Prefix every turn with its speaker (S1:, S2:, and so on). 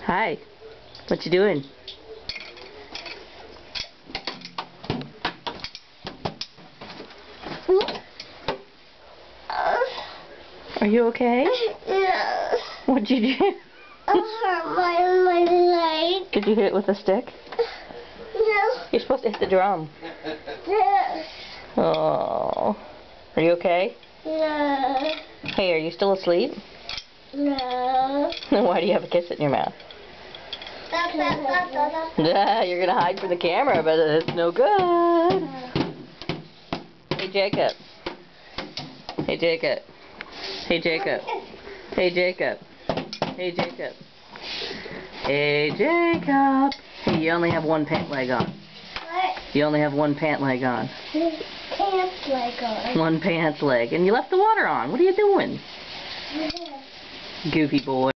S1: Hi, what you doing? Are you okay?
S2: Yeah.
S1: What'd you do?
S2: I hurt my leg.
S1: Did you hit it with a stick?
S2: No.
S1: You're supposed to hit the drum.
S2: Yes.
S1: Oh. Are you okay?
S2: No.
S1: Hey, are you still asleep?
S2: No.
S1: Then why do you have a kiss in your mouth? Yeah, you're gonna hide from the camera, but it's no good. Hey, Jacob. Hey, Jacob. Hey, Jacob. Hey, Jacob. Hey, Jacob. Hey, Jacob. Hey, you only have one pant leg on.
S2: What?
S1: You only have one pant leg on.
S2: Pants leg on.
S1: One pants leg. And you left the water on. What are you doing? Goofy boy.